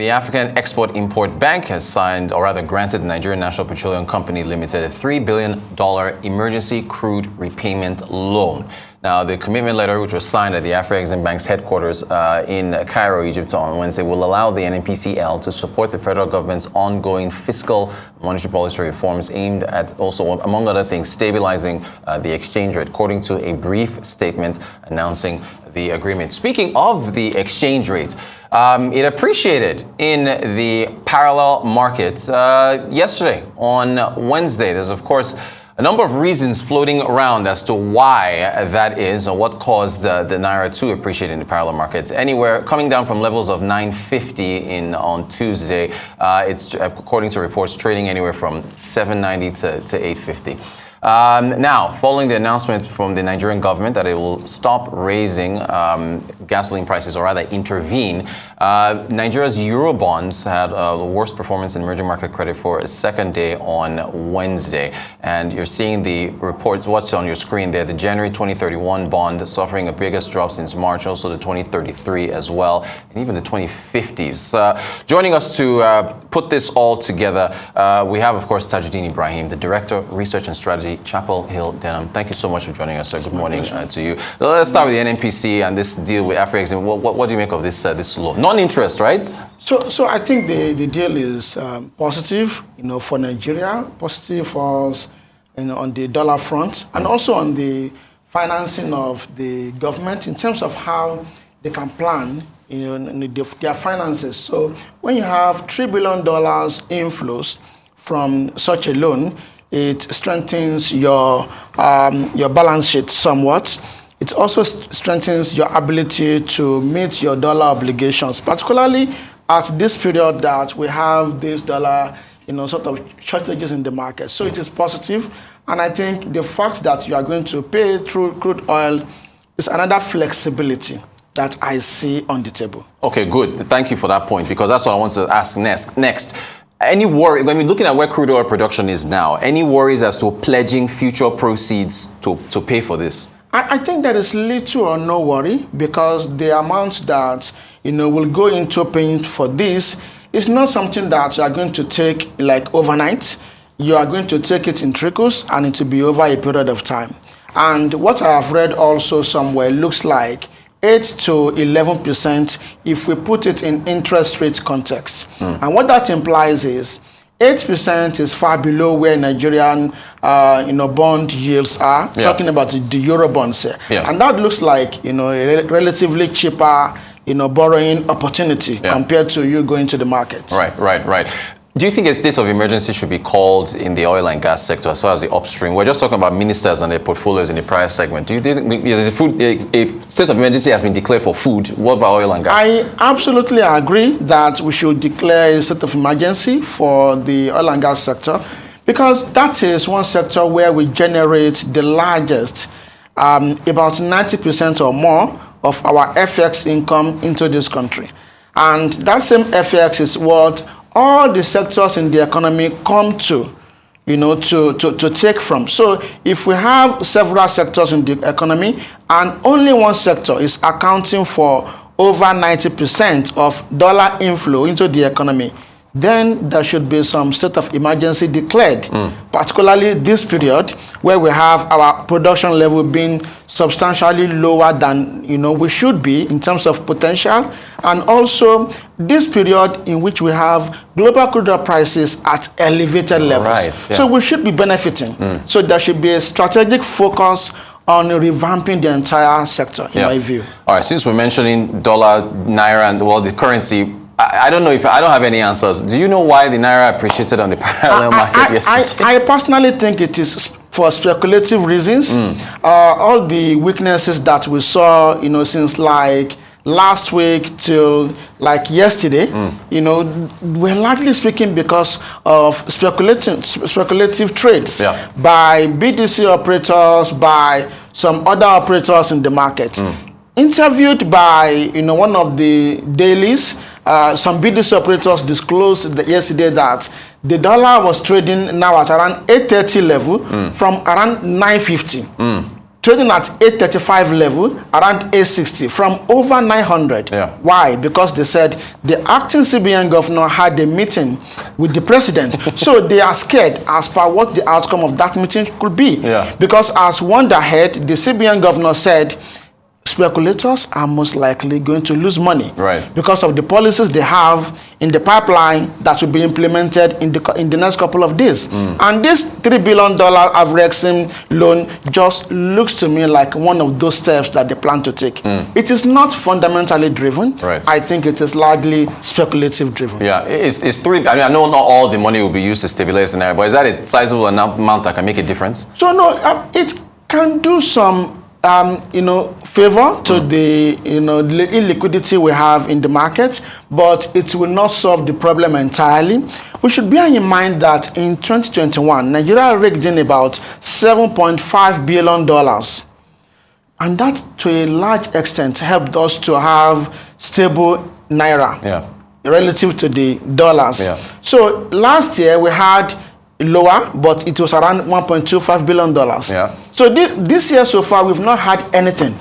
the African Export-Import Bank has signed, or rather granted, the Nigerian National Petroleum Company Limited a $3 billion emergency crude repayment loan. Now, the commitment letter, which was signed at the Afrexim Bank's headquarters in Cairo, Egypt on Wednesday, will allow the NNPCL to support the federal government's ongoing fiscal monetary policy reforms aimed at also, among other things, stabilizing the exchange rate, according to a brief statement announcing the agreement. Speaking of the exchange rate, it appreciated in the parallel market yesterday on Wednesday. There's, of course, a number of reasons floating around as to why that is, or what caused the Naira to appreciate in the parallel markets. Anywhere coming down from levels of 950 on Tuesday, it's, according to reports, trading anywhere from 790 to 850. Now, following the announcement from the Nigerian government that it will stop raising gasoline prices, or rather intervene, Nigeria's Eurobonds had the worst performance in emerging market credit for a second day on Wednesday. And you're seeing the reports, what's on your screen there, the January 2031 bond suffering a biggest drop since March, also the 2033 as well, and even the 2050s. Joining us to put this all together, we have, of course, Tajudeen Ibrahim, the Director of Research and Strategy, Chapel Hill, Denham. Thank you so much for joining us, sir. Good morning to you. Let's start with the NNPC and this deal with Afrexim. What do you make of this law? Non-interest, right? So I think the deal is positive, for Nigeria, positive for us, on the dollar front, and also on the financing of the government in terms of how they can plan, their finances. So when you have $3 billion inflows from such a loan, it strengthens your balance sheet somewhat. It also strengthens your ability to meet your dollar obligations, particularly at this period that we have this dollar, sort of shortages in the market. So it is positive, and I think the fact that you are going to pay through crude oil is another flexibility that I see on the table. Okay, good. Thank you for that point, because that's what I want to ask next. Any worry, when we're looking at where crude oil production is now, any worries as to pledging future proceeds to pay for this? I think there is little or no worry, because the amount that, will go into paying for this is not something that you are going to take like overnight. You are going to take it in trickles, and it will be over a period of time. And what I have read also somewhere looks like 8 to 11% if we put it in interest rate context. And what that implies is 8% is far below where Nigerian bond yields are, talking about the Euro bonds here. And that looks like a relatively cheaper borrowing opportunity compared to you going to the market. Right. Do you think a state of emergency should be called in the oil and gas sector as far as the upstream? We're just talking about ministers and their portfolios in the prior segment. Do you think a state of emergency has been declared for food? What about oil and gas? I absolutely agree that we should declare a state of emergency for the oil and gas sector, because that is one sector where we generate the largest, about 90% or more of our FX income into this country. And that same FX is what all the sectors in the economy come to take from. So if we have several sectors in the economy and only one sector is accounting for over 90% of dollar inflow into the economy, then there should be some state of emergency declared, particularly this period where we have our production level being substantially lower than we should be in terms of potential, and also this period in which we have global crude oil prices at elevated levels. So we should be benefiting. So there should be a strategic focus on revamping the entire sector, in my view. All right, since we're mentioning dollar, Naira, and the currency, I don't know if I don't have any answers. Do you know why the Naira appreciated on the parallel market yesterday? I personally think it is for speculative reasons. All the weaknesses that we saw, since like last week till like yesterday, we're largely speaking because of speculative trades by BDC operators, by some other operators in the market. Interviewed by one of the dailies, some BDC operators disclosed yesterday that the dollar was trading now at around 830 level from around 950. trading at 835 level, around 860, from over 900. Yeah. Why? Because they said the acting CBN governor had a meeting with the president. So they are scared as per what the outcome of that meeting could be. Yeah. Because as wonder ahead, the CBN governor said speculators are most likely going to lose money, right, because of the policies they have in the pipeline that will be implemented in the next couple of days. And this $3 billion Afrexim loan just looks to me like one of those steps that they plan to take. It is not fundamentally driven. Right. I think it is largely speculative driven. Yeah, it's three. I mean, I know not all the money will be used to stabilize the Naira, but is that a sizable amount that can make a difference? So no, it can do some favor to the the illiquidity we have in the market, but it will not solve the problem entirely. We should bear in mind that in 2021, Nigeria raked in about $7.5 billion, and that to a large extent helped us to have stable Naira, yeah, relative to the dollars. Yeah. So last year we had lower, but it was around $1.25 billion. Yeah. So this year so far, we've not had anything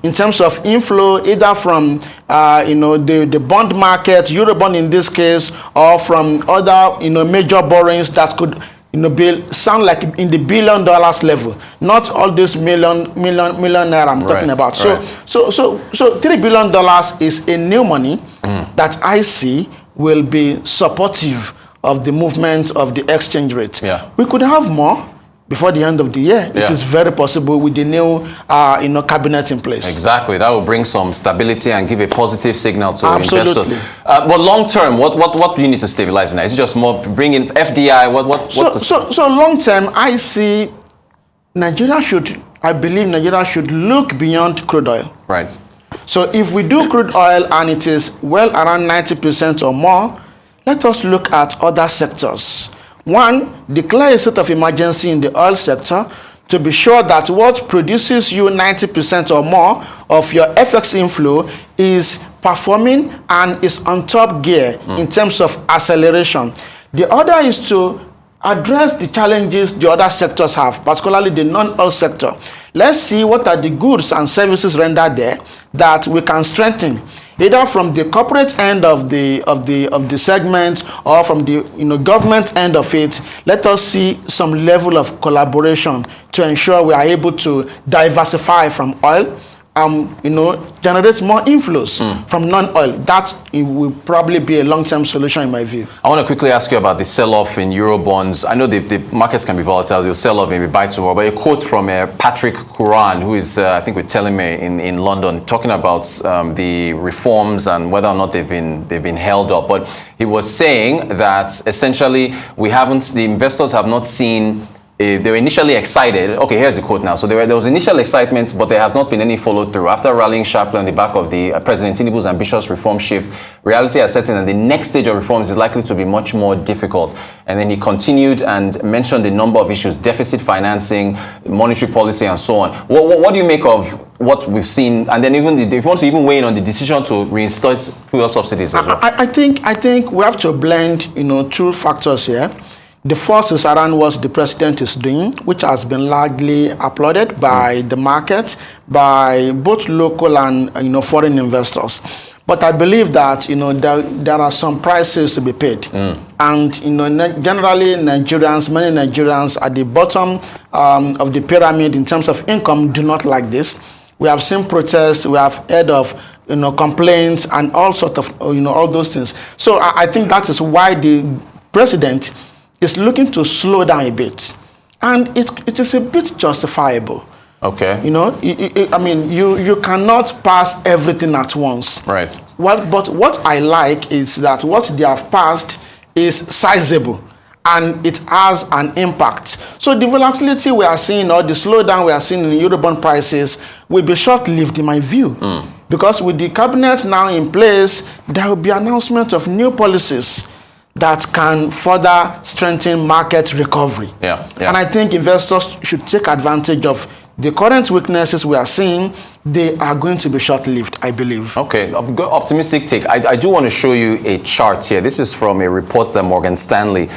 in terms of inflow, either from the bond market, Eurobond in this case, or from other major borrowings that could sound like in the $1 billion level, not all this million naira I'm talking about. So $3 billion is a new money that I see will be supportive of the movement of the exchange rate. Yeah. We could have more before the end of the year. Yeah. It is very possible with the new cabinet in place. Exactly. That will bring some stability and give a positive signal to Absolutely. investors. But long term, what do you need to stabilize now? Is it just more bring in FDI? So long term, I see I believe Nigeria should look beyond crude oil. Right. So if we do crude oil and it is well around 90% or more, let us look at other sectors. One, declare a state of emergency in the oil sector to be sure that what produces you 90% or more of your FX inflow is performing and is on top gear in terms of acceleration. The other is to address the challenges the other sectors have, particularly the non-oil sector. Let's see what are the goods and services rendered there that we can strengthen, either from the corporate end of the segment or from the government end of it. Let us see some level of collaboration to ensure we are able to diversify from oil, generate more inflows from non-oil. That will probably be a long-term solution in my view. I want to quickly ask you about the sell-off in Eurobonds. I know the markets can be volatile. They'll sell off, maybe buy tomorrow. But a quote from Patrick Kuran, who is, I think, with Teleme in London, talking about the reforms and whether or not they've been held up. But he was saying that essentially the investors have not seen. They were initially excited. Okay, here's the quote now. So there was initial excitement, but there has not been any follow-through. After rallying sharply on the back of the President Tinubu's ambitious reform shift, reality has set in and the next stage of reforms is likely to be much more difficult. And then he continued and mentioned a number of issues: deficit financing, monetary policy, and so on. What do you make of what we've seen? And then if you want to even weigh in on the decision to reinstate fuel subsidies as well. I think we have to blend two factors here. The first is around what the president is doing, which has been largely applauded by the market, by both local and foreign investors. But I believe that there are some prices to be paid, and generally many Nigerians at the bottom of the pyramid in terms of income do not like this. We have seen protests, we have heard of complaints and all sort of all those things. So I think that is why the president is looking to slow down a bit, and it is a bit justifiable. Okay. I mean, you cannot pass everything at once. Right. But what I like is that what they have passed is sizable, and it has an impact. So the volatility we are seeing, or the slowdown we are seeing in Eurobond prices, will be short-lived in my view. Because with the cabinet now in place, there will be announcement of new policies that can further strengthen market recovery. Yeah. And I think investors should take advantage of the current weaknesses we are seeing. They are going to be short-lived, I believe. Okay, optimistic take. I do want to show you a chart here. This is from a report that Morgan Stanley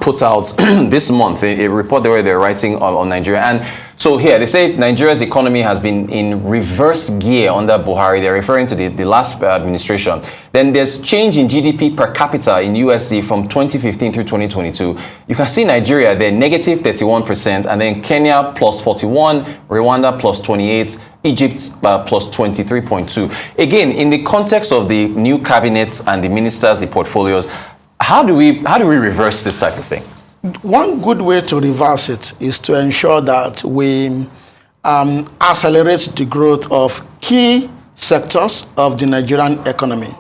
put out this month, a report where they're writing on Nigeria. And So here, they say Nigeria's economy has been in reverse gear under Buhari. They're referring to the last administration. Then there's change in GDP per capita in USD from 2015 through 2022. You can see Nigeria, they're negative 31%, and then Kenya plus 41, Rwanda plus 28, Egypt plus 23.2. Again, in the context of the new cabinets and the ministers, the portfolios, how do we reverse this type of thing? One good way to reverse it is to ensure that we accelerate the growth of key sectors of the Nigerian economy.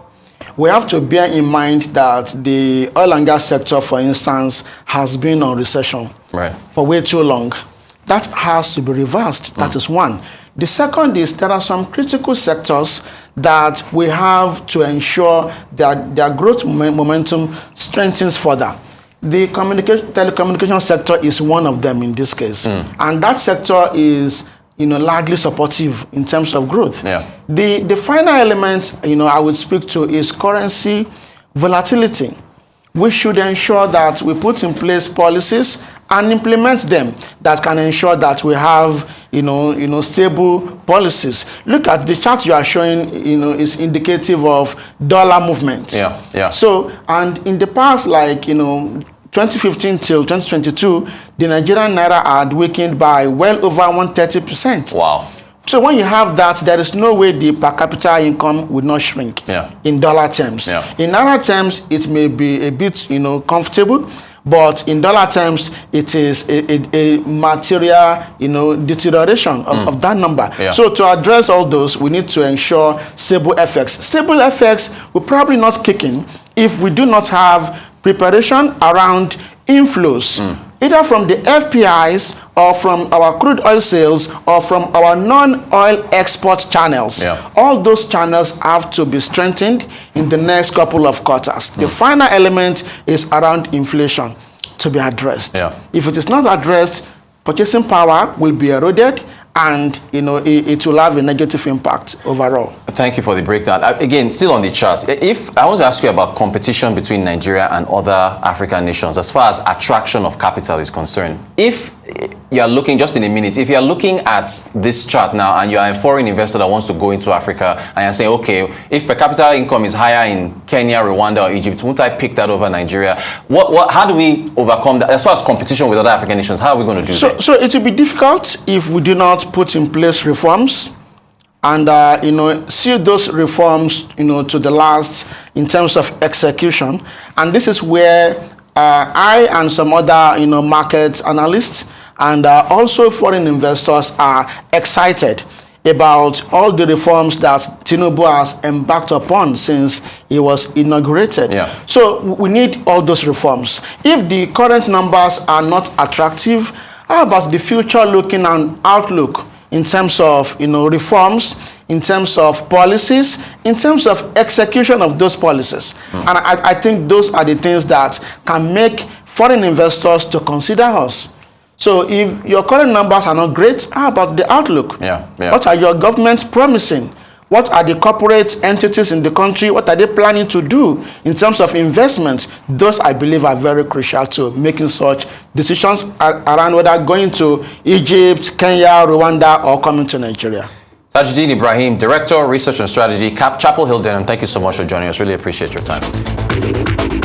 We have to bear in mind that the oil and gas sector, for instance, has been on recession for way too long. That has to be reversed. That is one. The second is there are some critical sectors that we have to ensure that their growth momentum strengthens further. The telecommunication sector is one of them in this case. And that sector is largely supportive in terms of growth. Yeah. The final element I would speak to is currency volatility. We should ensure that we put in place policies and implement them that can ensure that we have stable policies. Look at the chart you are showing, is indicative of dollar movement. Yeah. So, and in the past, 2015 till 2022, the Nigerian Naira had weakened by well over 130%. Wow. So when you have that, there is no way the per capita income would not shrink in dollar terms. Yeah. In Naira terms, it may be a bit, comfortable, but in dollar terms, it is a material, deterioration of that number. Yeah. So to address all those, we need to ensure stable FX. Stable FX will probably not kick in if we do not have preparation around inflows, either from the FPIs or from our crude oil sales or from our non-oil export channels. Yeah. All those channels have to be strengthened in the next couple of quarters. The final element is around inflation to be addressed. Yeah. If it is not addressed, purchasing power will be eroded, and it will have a negative impact overall. Thank you for the breakdown. Again, still on the charts, if I want to ask you about competition between Nigeria and other African nations as far as attraction of capital is concerned. If you're looking, just in a minute, if you're looking at this chart now and you're a foreign investor that wants to go into Africa and you're saying, okay, if per capita income is higher in Kenya, Rwanda, or Egypt, won't I pick that over Nigeria? How do we overcome that? As far as competition with other African nations, how are we going to do that? So it will be difficult if we do not put in place reforms and see those reforms to the last in terms of execution. And this is where I and some other market analysts and also foreign investors are excited about all the reforms that Tinubu has embarked upon since he was inaugurated. Yeah. So we need all those reforms. If the current numbers are not attractive, how about the future looking and outlook in terms of reforms, in terms of policies, in terms of execution of those policies? And I think those are the things that can make foreign investors to consider us. So if your current numbers are not great, how about the outlook? Yeah. What are your governments promising? What are the corporate entities in the country? What are they planning to do in terms of investments? Those, I believe, are very crucial to making such decisions around whether going to Egypt, Kenya, Rwanda, or coming to Nigeria. Tajudeen Ibrahim, Director, Research and Strategy, Chapel Hill, Denham. Thank you so much for joining us. Really appreciate your time.